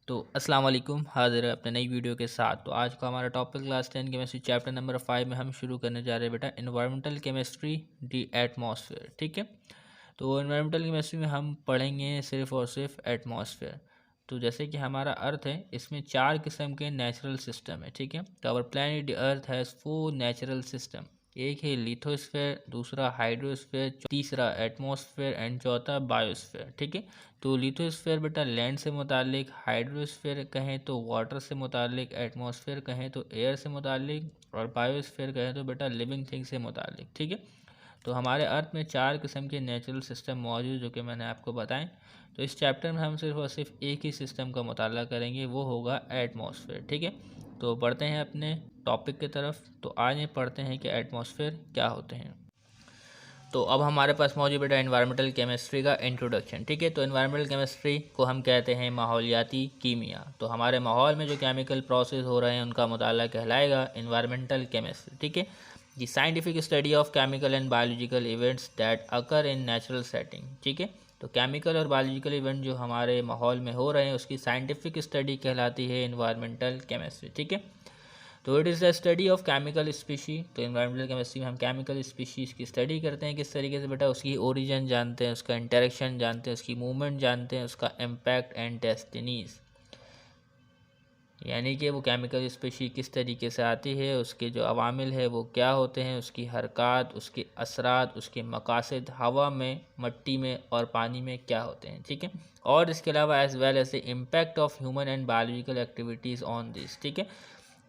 तो अस्सलाम वालेकुम, हाज़िर है अपने नई वीडियो के साथ। तो आज का हमारा topic class 10 chemistry chapter number 5 में हम शुरू करने जा रहे हैं बेटा इन्वायरमेंटल केमिस्ट्री दी एटमॉस्फेयर। ठीक है, तो इन्वायरमेंटल केमिस्ट्री में हम पढ़ेंगे सिर्फ और सिर्फ एटमॉस्फेयर। तो जैसे कि हमारा अर्थ है, इसमें 4 किस्म के नेचुरल सिस्टम है। ठीक है, तो our planet earth has 4 natural system. एक है लिथोस्फेयर, दूसरा हाइड्रोस्फेयर, तीसरा एटमॉस्फेयर एंड चौथा बायोस्फेयर। ठीक है, तो लिथोस्फेयर बेटा लैंड से मुतालिक, हाइड्रोस्फेयर कहें तो वाटर से मुतालिक, एटमॉस्फेयर कहें तो एयर से मुतालिक, और बायोस्फेयर कहें तो बेटा लिविंग थिंग से मुतालिक। ठीक है, तो हमारे अर्थ में 4 किस्म के नेचुरल सिस्टम मौजूद जो कि मैंने आपको बताएं। तो इस चैप्टर में हम सिर्फ और सिर्फ एक ही सिस्टम का मुताला करेंगे, वो होगा एटमॉस्फेयर। ठीक है, तो बढ़ते हैं अपने टॉपिक की तरफ। तो आज पढ़ते हैं कि एटमॉस्फेयर क्या होते हैं। तो अब हमारे पास मौजूद बेटा एनवायरमेंटल केमिस्ट्री का इंट्रोडक्शन। ठीक है, तो एनवायरमेंटल केमिस्ट्री को हम कहते हैं माहौलियाती कीमिया। तो हमारे माहौल में जो केमिकल प्रोसेस हो रहे हैं उनका मुताला कहलाएगा एनवायरमेंटल केमिस्ट्री। ठीक है, the scientific study of chemical and biological events that occur in natural setting. ठीक है, तो केमिकल और बायोलॉजिकल इवेंट जो हमारे माहौल में हो रहे हैं उसकी साइंटिफिक स्टडी कहलाती है एनवायरमेंटल केमिस्ट्री। ठीक है, तो it is the study of chemical species. तो इन्वायरमेंटल केमिस्ट्री में हम केमिकल स्पीशीज़ की स्टडी करते हैं। किस तरीके से बेटा, उसकी ओरिजिन जानते हैं, उसका इंटरेक्शन जानते हैं, उसकी मूवमेंट जानते हैं, उसका इम्पैक्ट एंड डेस्टिनीज, यानी कि वो केमिकल स्पीशी किस तरीके से आती है, उसके जो अवामिल है वो क्या होते हैं, उसकी हरकत, उसके असरात, उसके मकासद हवा में, मिट्टी में और पानी में क्या होते हैं। ठीक है, और इसके अलावा as well as the impact of human and biological activities on this. ठीक है,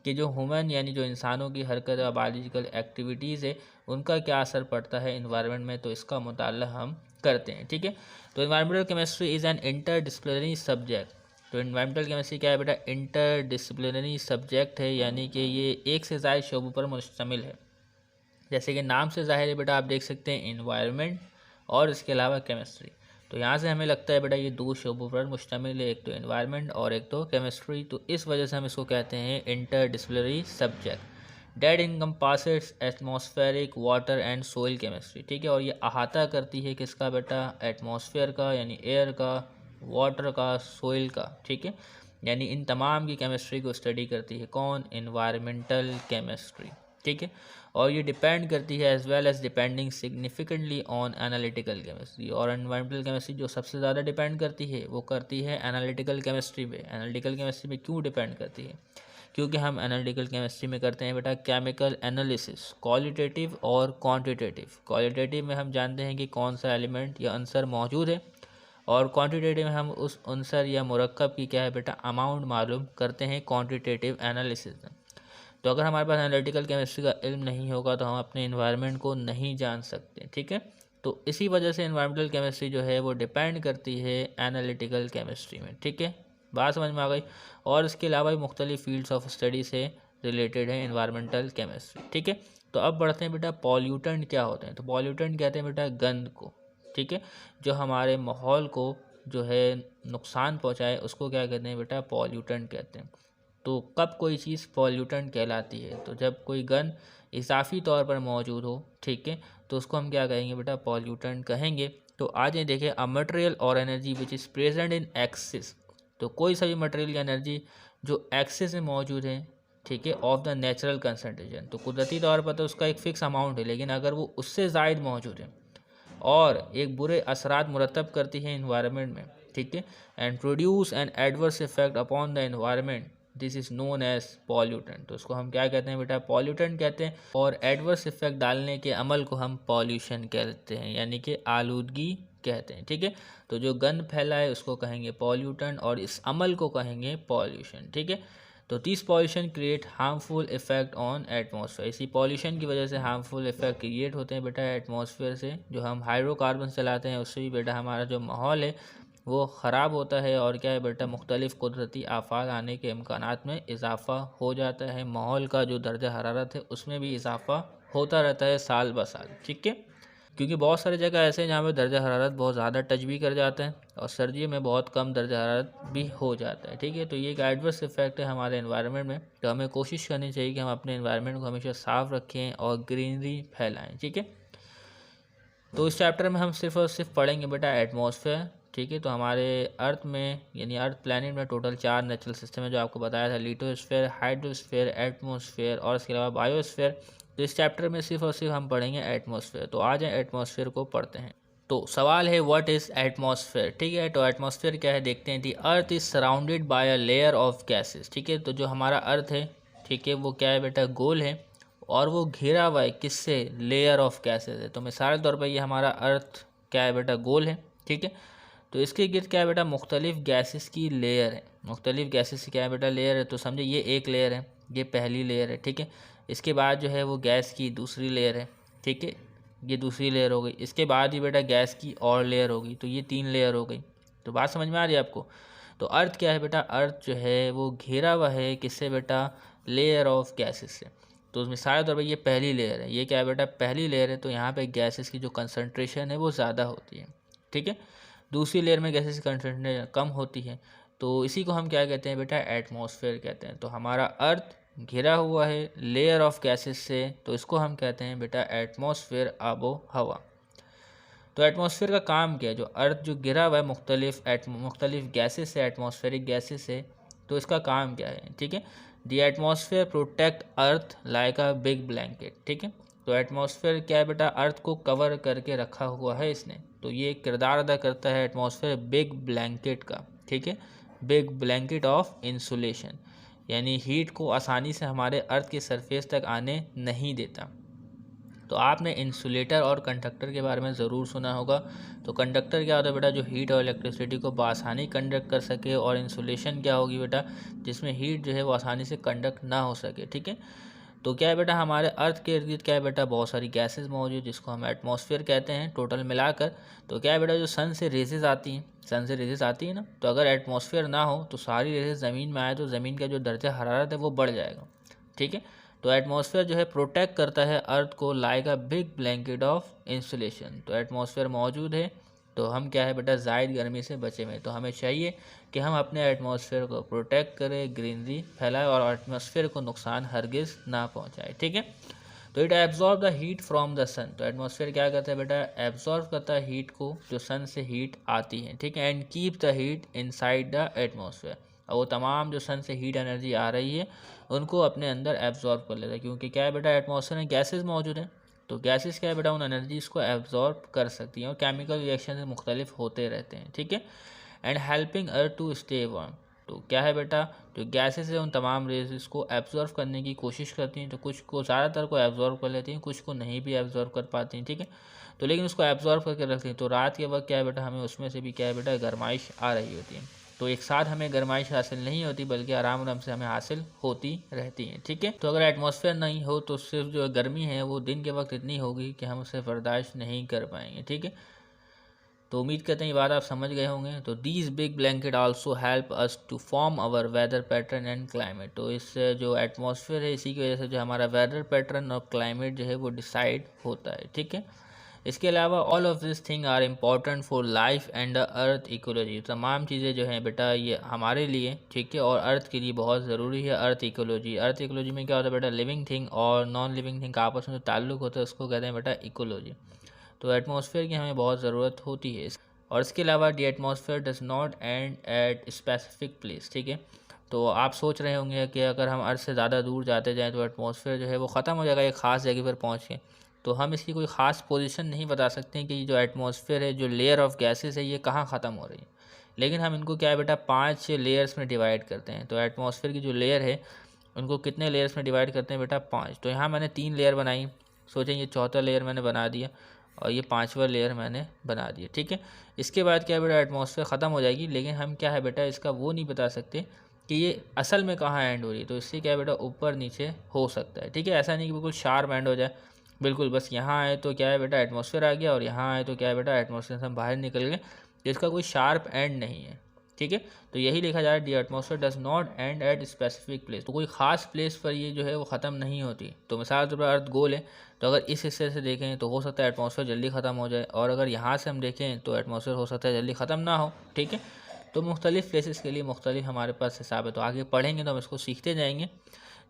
कि जो ह्यूमन यानी जो इंसानों की हरकत या बायोलॉजिकल एक्टिविटीज़ है उनका क्या असर पड़ता है इन्वायरमेंट में, तो इसका मुताला हम करते हैं। ठीक है, तो environmental chemistry is an interdisciplinary subject. तो इन्वायरमेंटल केमिस्ट्री क्या है बेटा, इंटरडिसिप्लिनरी सब्जेक्ट है, यानी कि ये एक से ज़्यादा शोबों पर मुश्तमिल है। जैसे कि नाम से ज़ाहिर है बेटा, आप देख सकते हैं इन्वायरमेंट और इसके अलावा केमिस्ट्री। तो यहाँ से हमें लगता है बेटा ये 2 शोबों पर मुश्तमिल है, एक तो इन्वायरमेंट और एक तो केमिस्ट्री। तो इस वजह से हम इसको कहते हैं interdisciplinary subject. That encompasses atmospheric, water and soil chemistry. ठीक है, और ये अहाता करती है किसका बेटा, एटमॉस्फेयर का यानी एयर का, वाटर का, सोइल का। ठीक है, यानी इन तमाम की केमिस्ट्री को स्टडी करती है कौन, इन्वायरमेंटल केमिस्ट्री। ठीक है, और ये डिपेंड करती है as well as depending significantly on analytical chemistry. और एनवायरमेंटल केमिस्ट्री जो सबसे ज़्यादा डिपेंड करती है वो करती है एनालिटिकल केमिस्ट्री पे। एनालिटिकल केमिस्ट्री में क्यों डिपेंड करती है, क्योंकि हम एनालिटिकल केमिस्ट्री में करते हैं बेटा केमिकल एनालिसिस, क्वालिटेटिव और क्वांटिटेटिव। क्वालिटेटिव में हम जानते हैं कि कौन सा एलिमेंट या आंसर मौजूद है, और क्वांटिटेटिव में हम उस आंसर या मुरक्कब की क्या है बेटा, अमाउंट मालूम करते हैं क्वांटिटेटिव एनालिसिस में। तो अगर हमारे पास एनालिटिकल केमिस्ट्री का इल्म नहीं होगा तो हम अपने इन्वायरमेंट को नहीं जान सकते। ठीक है, तो इसी वजह से इन्वायरमेंटल केमिस्ट्री जो है वो डिपेंड करती है एनालिटिकल केमिस्ट्री में। ठीक है, बात समझ में आ गई। और इसके अलावा भी मुख्तलिफ फील्ड्स ऑफ स्टडी से रिलेटेड है इन्वायरमेंटल केमिस्ट्री। ठीक है, तो अब बढ़ते हैं बेटा पॉल्यूटेंट क्या होते हैं। तो पॉल्यूटेंट कहते हैं बेटा गंद को। ठीक है, जो हमारे माहौल को जो है नुकसान पहुँचाए उसको क्या कहते हैं बेटा, पॉल्यूटेंट कहते हैं। तो कब कोई चीज़ पॉल्यूटेंट कहलाती है, तो जब कोई गन इजाफी तौर पर मौजूद हो। ठीक है, तो उसको हम क्या कहेंगे बेटा, पॉल्यूटेंट कहेंगे। तो आज ये देखें, अ मटेरियल और energy which is present in axis. तो कोई सा भी मटेरियल या एनर्जी जो एक्सिस में मौजूद है, ठीक है, ऑफ द नेचुरल कंसनट्रेशन। तो कुदरती तौर पर तो उसका एक फ़िक्स अमाउंट है, लेकिन अगर वो उससे ज़ायद मौजूद है और एक बुरे असरात मुरतब करती है इन्वायरमेंट में। ठीक है, and produce an adverse effect upon the environment, this is known as pollutant. तो उसको हम क्या कहते हैं बेटा, पॉल्यूटेंट कहते हैं। और एडवर्स इफेक्ट डालने के अमल को हम पॉल्यूशन कहते हैं, यानी कि आलूदगी कहते हैं। ठीक है, तो जो गंद फैला है उसको कहेंगे पॉल्यूटेंट और इस अमल को कहेंगे पॉल्यूशन। ठीक है, तो this pollution create harmful effect on atmosphere. इसी पॉल्यूशन की वजह से हार्मफुल इफेक्ट क्रिएट होते हैं बेटा एटमॉस्फेयर से। जो हम हाइड्रोकार्बन चलाते हैं उससे भी बेटा हमारा जो माहौल है वो ख़राब होता है, और क्या है बेटा, मुख्तलिफ़ कुदरती आफात आने के इम्कानात में इजाफ़ा हो जाता है। माहौल का जो दर्जा हरारत है उसमें भी इजाफ़ा होता रहता है साल ब साल। ठीक है, क्योंकि बहुत सारी जगह ऐसे हैं जहाँ पे दर्जा हरारत बहुत ज़्यादा टच भी कर जाते हैं और सर्दियों में बहुत कम दर्जा हरारत भी हो जाता है। ठीक है, तो ये एक एडवर्स इफेक्ट है हमारे एनवायरनमेंट में। तो हमें कोशिश करनी चाहिए कि हम अपने एनवायरनमेंट को हमेशा साफ़ रखें और ग्रीनरी फैलाएँ। ठीक है, तो इस चैप्टर में हम सिर्फ और सिर्फ पढ़ेंगे बेटा एटमॉस्फेयर। ठीक है। तो हमारे अर्थ में यानी अर्थ प्लैनेट में टोटल 4 नेचुरल सिस्टम है जो आपको बताया था, लिथोस्फीयर, हाइड्रोस्फीयर, एटमॉस्फेयर और इसके अलावा बायोस्फीयर। तो इस चैप्टर में सिर्फ और सिर्फ हम पढ़ेंगे एटमॉस्फेयर। तो आ जाए एटमॉस्फेयर को पढ़ते हैं। तो सवाल है व्हाट इज़ एटमॉस्फेयर, ठीक है। तो एटमॉस्फेयर क्या है देखते हैं। The earth is surrounded by a layer of gases, ठीक है। तो जो हमारा अर्थ है, ठीक है, वो क्या है बेटा, गोल है और वो घिरा हुआ है किससे, लेयर ऑफ गैसेस है। तो मिसाल के तौर पर ये हमारा अर्थ क्या है बेटा, गोल है, ठीक है। तो इसके गिर्द क्या है बेटा, मुख्तलिफ गैसेस की लेयर है, मुख्तलिफ गैसेस की क्या है बेटा, लेयर है। तो समझे ये एक लेयर है, ये पहली लेयर है, ठीक है। इसके बाद जो है वो गैस की दूसरी लेयर है, ठीक है, ये दूसरी लेयर हो गई। इसके बाद ही बेटा गैस की और लेयर होगी, तो ये 3 लेयर हो गई। तो बात समझ में आ रही है आपको। तो अर्थ क्या है बेटा, अर्थ जो है वो घिरा हुआ है किससे बेटा, लेयर ऑफ गैसेस से। तो मिसाल के तौर पर ये पहली लेयर है, ये क्या है बेटा, पहली लेयर है। तो यहाँ पे गैसेस की जो कंसनट्रेशन है वो ज़्यादा होती है, ठीक है। दूसरी लेयर में गैसेस की कंसनट्रेशन कम होती है। तो इसी को हम क्या कहते हैं बेटा, एटमॉस्फेयर कहते हैं। तो हमारा अर्थ घिरा हुआ है लेयर ऑफ गैसेस से, तो इसको हम कहते हैं बेटा एटमॉस्फेयर, आबो हवा। तो एटमॉस्फेयर का काम क्या है, जो अर्थ जो घिरा हुआ है मुख्तलिफ गैसेस से, एटमॉस्फेरिक गैसेस से, तो इसका काम क्या है, ठीक है। दी atmosphere protect earth like a big blanket, ठीक है। तो एटमॉस्फेयर क्या है बेटा, अर्थ को कवर करके रखा हुआ है इसने। तो ये किरदार अदा करता है एटमॉस्फेयर बिग ब्लैंकेट का, ठीक है, बिग ब्लैंकेट ऑफ इंसुलेशन, यानी हीट को आसानी से हमारे अर्थ की सरफेस तक आने नहीं देता। तो आपने इंसुलेटर और कंडक्टर के बारे में ज़रूर सुना होगा। तो कंडक्टर क्या होता है बेटा, जो हीट और इलेक्ट्रिसिटी को बआसानी कंडक्ट कर सके, और इंसुलेशन क्या होगी बेटा, जिसमें हीट जो है वो आसानी से कंडक्ट ना हो सके, ठीक है। तो क्या है बेटा, हमारे अर्थ के इर्द गिर्द क्या है बेटा, बहुत सारी गैसेस मौजूद, जिसको हम एटमॉस्फेयर कहते हैं टोटल मिलाकर। तो क्या है बेटा, जो सन से रेजेस आती हैं, सन से रेजेस आती है ना, तो अगर एटमॉस्फेयर ना हो तो सारी रेजेस ज़मीन में आए तो ज़मीन का जो दर्जा हरारत है वो बढ़ जाएगा, ठीक है। तो एटमॉस्फेयर जो है प्रोटेक्ट करता है अर्थ को like a big blanket of insulation. तो एटमॉस्फेयर मौजूद है तो हम क्या है बेटा, ज़ायद गर्मी से बचे हुए। तो हमें चाहिए कि हम अपने एटमॉस्फेयर को प्रोटेक्ट करें, ग्रीनरी फैलाएं और एटमॉस्फेयर को नुकसान हरगिज़ ना पहुंचाए, ठीक है। तो it absorb the heat from the sun. तो एटमॉस्फेयर क्या करता है बेटा, एब्जॉर्ब करता है हीट को जो सन से हीट आती है, ठीक है, and keep the heat inside the atmosphere. और वो तमाम जो सन से हीट एनर्जी आ रही है उनको अपने अंदर एब्जॉर्ब कर लेता है, क्योंकि क्या है बेटा, एटमॉस्फेयर में गैसेज मौजूद हैं। तो गैसेस क्या है बेटा, उन एनर्जीज़ को एब्जॉर्ब कर सकती हैं और केमिकल रिएक्शन से मुख्तलिफ होते रहते हैं, ठीक है। And helping earth to stay warm. तो क्या है बेटा, जो गैसेस है उन तमाम रेजेस को एब्जॉर्व करने की कोशिश करती हैं। तो कुछ को, ज़्यादातर को एब्जॉर्व कर लेती हैं, कुछ को नहीं भी एब्जॉर्व कर पाती हैं, ठीक है। तो लेकिन उसको एब्जॉर्व करके रखती हैं। तो रात के वक्त क्या है बेटा, हमें उसमें से भी क्या है बेटा, गर्माइश आ रही होती है। तो एक साथ हमें गर्माइश हासिल नहीं होती, बल्कि आराम आराम से हमें हासिल होती रहती है, ठीक है। तो अगर एटमॉस्फेयर नहीं हो तो सिर्फ जो गर्मी है वो दिन के वक्त इतनी होगी कि हम उसे बर्दाश्त नहीं कर पाएंगे, ठीक है। तो उम्मीद करते हैं ये बात आप समझ गए होंगे। तो these big blanket also help us to form our weather pattern and climate. तो इस जो एटमॉस्फेयर है इसी की वजह से जो हमारा वेदर पैटर्न और क्लाइमेट जो है वो डिसाइड होता है, ठीक है। इसके अलावा all of this thing are important for life and earth ecology. तमाम चीज़ें जो हैं बेटा ये हमारे लिए, ठीक है, और अर्थ के लिए बहुत ज़रूरी है। अर्थ इकोलॉजी, अर्थ इकोलॉजी में क्या होता है बेटा, लिविंग थिंग और नॉन लिविंग थिंग का आपस में जो ताल्लुक होता है उसको कहते हैं बेटा इकोलॉजी। तो एटमॉस्फेयर की हमें बहुत ज़रूरत होती है। और इसके अलावा दी atmosphere does not and at specific place, ठीक है। तो आप सोच रहे होंगे कि अगर हम अर्थ से ज़्यादा दूर जाते जाएँ तो एटमॉस्फेयर जो है वो ख़त्म हो जाएगा एक ख़ास जगह पर पहुँच के। तो हम इसकी कोई ख़ास पोजीशन नहीं बता सकते कि ये जो एटमॉस्फेयर है, जो लेयर ऑफ गैसेस है, ये कहाँ ख़त्म हो रही है। लेकिन हम इनको क्या है बेटा 5 लेयर्स में डिवाइड करते हैं। तो एटमॉस्फेयर की जो लेयर है उनको कितने लेयर्स में डिवाइड करते हैं बेटा, 5। तो यहाँ मैंने 3 लेयर बनाई, सोचें ये चौथा लेयर मैंने बना दिया और ये 5वां लेयर मैंने बना दिया, ठीक है। इसके बाद क्या है बेटा, एटमॉस्फेयर ख़त्म हो जाएगी। लेकिन हम क्या है बेटा इसका वो नहीं बता सकते कि ये असल में कहाँ एंड हो रही है। तो इससे क्या है बेटा ऊपर नीचे हो सकता है, ठीक है। ऐसा नहीं कि बिल्कुल शार्प एंड हो जाए, बिल्कुल बस यहाँ आए तो क्या है बेटा एटमॉस्फेयर आ गया और यहाँ आए तो क्या है बेटा एटमॉस्फेयर से हम बाहर निकल गए। तो इसका कोई शार्प एंड नहीं है, ठीक है। तो यही लिखा जा रहा है, दी atmosphere does not and at specific place. तो कोई ख़ास प्लेस पर ये जो है वो ख़त्म नहीं होती। तो मिसाल के तौर पर अर्थ गोल है, तो अगर इस हिस्से से देखें तो हो सकता है एटमॉस्फेयर जल्दी ख़त्म हो जाए, और अगर यहाँ से हम देखें तो एटमॉस्फेयर हो सकता है जल्दी ख़त्म ना हो, ठीक है। तो मुख्तलिफ़ प्लेसेस के लिए मुख्तलिफ हमारे पास हिसाब है। तो आगे पढ़ेंगे तो हम इसको सीखते जाएंगे।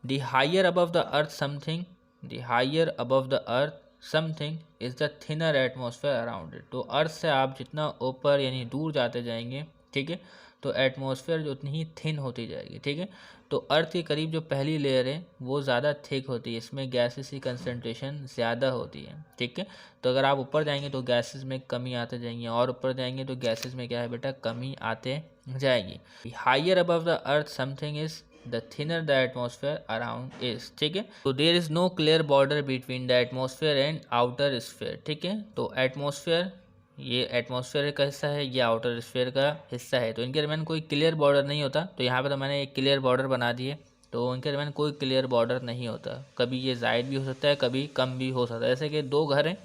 The higher above the earth something, the higher above the earth something is the thinner atmosphere around it. तो अर्थ से आप जितना ऊपर यानी दूर जाते जाएंगे, ठीक है, तो एटमॉस्फेयर जो उतनी ही थिन होती जाएगी, ठीक है। तो अर्थ के करीब जो पहली लेयर है वो ज़्यादा थिक होती है, इसमें गैसेस की कंसनट्रेशन ज़्यादा होती है, ठीक है। तो अगर आप ऊपर जाएंगे तो गैसेस में कमी आते जाएंगी, और ऊपर जाएंगे तो गैसेस में क्या है बेटा, कमी आते जाएगी। Higher above the earth something is the thinner the atmosphere around is, ठीक है। तो there is no clear border between the atmosphere and outer sphere, ठीक है। तो एटमॉस्फेयर, ये एटमॉस्फेयर का हिस्सा है, ये आउटर स्फीयर का हिस्सा है, तो इनके दरमियान कोई क्लियर बॉर्डर नहीं होता। तो यहाँ पे तो मैंने एक क्लियर बॉर्डर बना दिए, तो इनके दरमियान कोई क्लियर बॉर्डर नहीं होता। कभी ये ज़ायद भी हो सकता है, कभी कम भी हो सकता है। जैसे कि दो घर हैं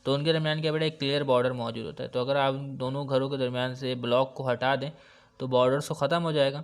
तो उनके दरमियान क्या बेटा, एक क्लियर बॉर्डर मौजूद होता है। तो अगर आप दोनों घरों के दरमियान से ब्लॉक को हटा दें तो बॉर्डर तो ख़त्म हो जाएगा,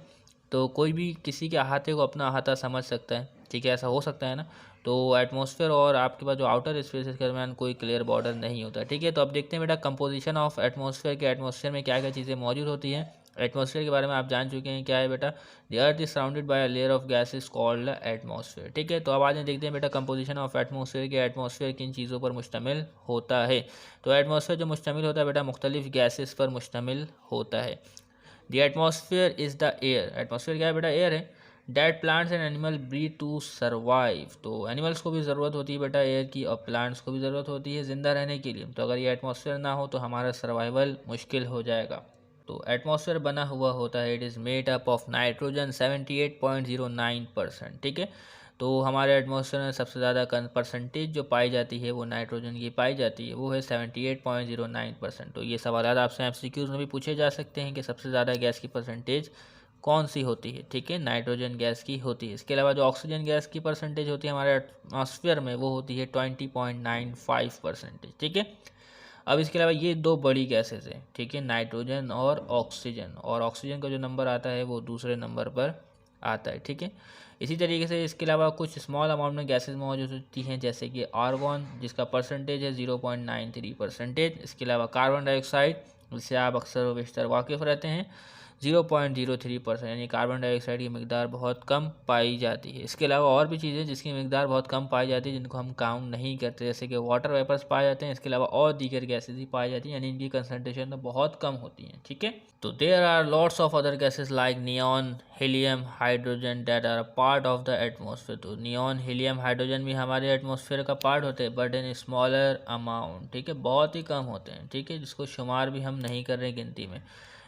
तो कोई भी किसी के अहाते को अपना अहाता समझ सकता है, ठीक है, ऐसा हो सकता है ना। तो एटमॉस्फेयर और आपके पास जो आउटर स्पेस के दरमियान कोई क्लियर बॉर्डर नहीं होता, ठीक है। तो अब देखते हैं बेटा कंपोजिशन ऑफ एटमॉस्फेयर के, एटमॉस्फेयर में क्या क्या चीज़ें मौजूद होती हैं। एटमॉस्फेयर के बारे में आप जान चुके हैं, क्या है बेटा, the earth is surrounded by a layer of gases called atmosphere, ठीक है। तो अब आज देखते हैं बेटा कंपोजिशन ऑफ एटमॉस्फेयर के, एटमॉस्फेयर किन चीज़ों पर मुश्तमिल होता है। तो एटमॉस्फेयर जो मुश्तमिल होता है बेटा, मुख्तलिफ गैसेस पर मुश्तमिल होता है। The atmosphere is the air, atmosphere क्या है बेटा, एयर है। That plants and animal breathe to survive, तो एनिमल्स को भी ज़रूरत होती है बेटा एयर की, और प्लांट्स को भी ज़रूरत होती है ज़िंदा रहने के लिए। तो अगर ये एटमॉस्फेयर ना हो तो हमारा सर्वाइवल मुश्किल हो जाएगा। तो एटमॉस्फेयर बना हुआ होता है, it is made up of nitrogen 78.09%, ठीक है। तो हमारे एटमॉस्फेयर में सबसे ज़्यादा परसेंटेज जो पाई जाती है वो नाइट्रोजन की पाई जाती है, वो है 78.09%। तो ये सवाल आपसे एमसीक्यूज़ में भी पूछे जा सकते हैं कि सबसे ज़्यादा गैस की परसेंटेज कौन सी होती है, ठीक है, नाइट्रोजन गैस की होती है। इसके अलावा जो ऑक्सीजन गैस की परसेंटेज होती है हमारे एटमॉस्फेयर में, वो होती है 20.95%, ठीक है। अब इसके अलावा ये दो बड़ी गैसेस हैं, ठीक है, नाइट्रोजन और ऑक्सीजन का जो नंबर आता है वो दूसरे नंबर पर आता है, ठीक है। इसी तरीके से इसके अलावा कुछ स्मॉल अमाउंट में गैसेस मौजूद होती हैं, जैसे कि आर्गॉन, जिसका परसेंटेज है 0.93%। इसके अलावा कार्बन डाइऑक्साइड, जिससे आप अक्सर व बेशतर वाकिफ़ रहते हैं, 0.03%, यानी कार्बन डाइऑक्साइड की मिकदार बहुत कम पाई जाती है। इसके अलावा और भी चीज़ें जिसकी मिकदार बहुत कम पाई जाती है, जिनको हम काउंट नहीं करते, जैसे कि वाटर वेपर्स पाए जाते हैं। इसके अलावा और दीगर गैसेज भी पाई जाती हैं, यानी इनकी कंसनट्रेशन तो बहुत कम होती हैं, ठीक है। तो there are lots of other gases like neon, helium, hydrogen that are a part of the atmosphere. तो नियॉन, हीलियम, हाइड्रोजन भी हमारे एटमॉस्फेयर का पार्ट होते हैं, बट इन स्मॉलर अमाउंट, ठीक है, बहुत ही कम होते हैं, ठीक है, जिसको शुमार भी हम नहीं कर रहे गिनती में।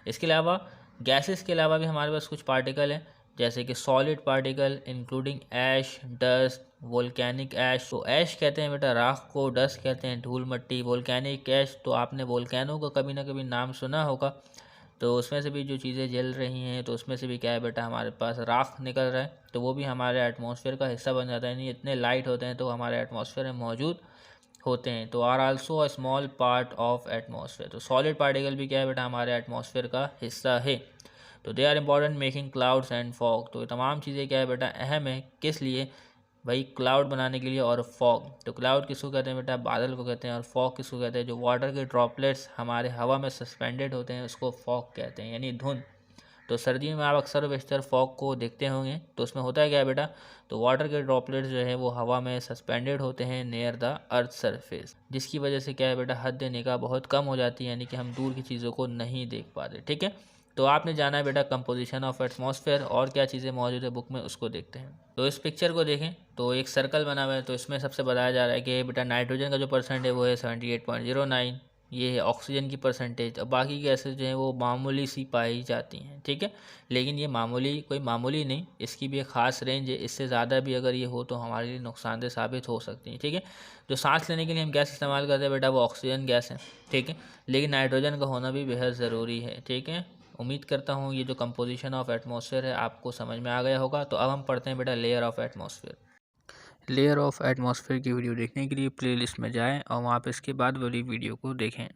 इसके अलावा गैसेस के अलावा भी हमारे पास कुछ पार्टिकल हैं, जैसे कि सॉलिड पार्टिकल इंक्लूडिंग ऐश, डस्ट, वोल्केनिक ऐश। तो ऐश कहते हैं बेटा राख को, डस्ट कहते हैं धूल मट्टी, वोल्केनिक ऐश तो आपने वोल्केनो का कभी ना कभी नाम सुना होगा। तो उसमें से भी जो चीज़ें जल रही हैं तो उसमें से भी क्या है बेटा, हमारे पास राख निकल रहा है, तो वो भी हमारे एटमॉस्फेयर का हिस्सा बन जाता है। नहीं, इतने लाइट होते हैं तो हमारे एटमॉस्फेयर में मौजूद होते हैं। तो are also a small part of atmosphere. तो सॉलिड पार्टिकल भी क्या है बेटा, हमारे एटमॉस्फेयर का हिस्सा है। तो they are important making clouds and fog. तो ये तमाम चीज़ें क्या है बेटा, अहम है, किस लिए भाई, क्लाउड बनाने के लिए और फॉग। तो क्लाउड किसको कहते हैं बेटा, बादल को कहते हैं, और फॉग किसको कहते हैं, जो वाटर के ड्रॉपलेट्स हमारे हवा में सस्पेंडेड होते हैं उसको फॉग कहते हैं, यानी धुंध। तो सर्दियों में आप अक्सर व बेशतर फॉग को देखते होंगे। तो उसमें होता है क्या है बेटा, तो वाटर के ड्रॉपलेट्स जो है वो हवा में सस्पेंडेड होते हैं नियर द अर्थ सरफेस, जिसकी वजह से क्या है बेटा, हद निगाह बहुत कम हो जाती है, यानी कि हम दूर की चीज़ों को नहीं देख पाते, ठीक है। तो आपने जाना है बेटा कंपोजिशन ऑफ एटमॉस्फेयर, और क्या चीज़ें मौजूद है बुक में उसको देखते हैं। तो इस पिक्चर को देखें तो एक सर्कल बना हुआ है, तो इसमें सबसे बताया जा रहा है कि बेटा नाइट्रोजन का जो परसेंट है वो है 78.09, ये है ऑक्सीजन की परसेंटेज, और बाकी गैसेज जो हैं वो मामूली सी पाई जाती हैं, ठीक है। लेकिन ये मामूली कोई मामूली नहीं, इसकी भी एक ख़ास रेंज है, इससे ज़्यादा भी अगर ये हो तो हमारे लिए नुकसानदेह साबित हो सकती हैं, ठीक है। जो सांस लेने के लिए हम गैस इस्तेमाल करते हैं बेटा वो ऑक्सीजन गैस है, ठीक है, लेकिन नाइट्रोजन का होना भी बेहद ज़रूरी है, ठीक है। उम्मीद करता हूँ ये जो कंपोजिशन ऑफ एटमॉस्फेयर है आपको समझ में आ गया होगा। तो अब हम पढ़ते हैं बेटा layer of atmosphere. Layer of atmosphere की वीडियो देखने के लिए प्लेलिस्ट में जाएं और वहाँ पे इसके बाद वाली वीडियो को देखें।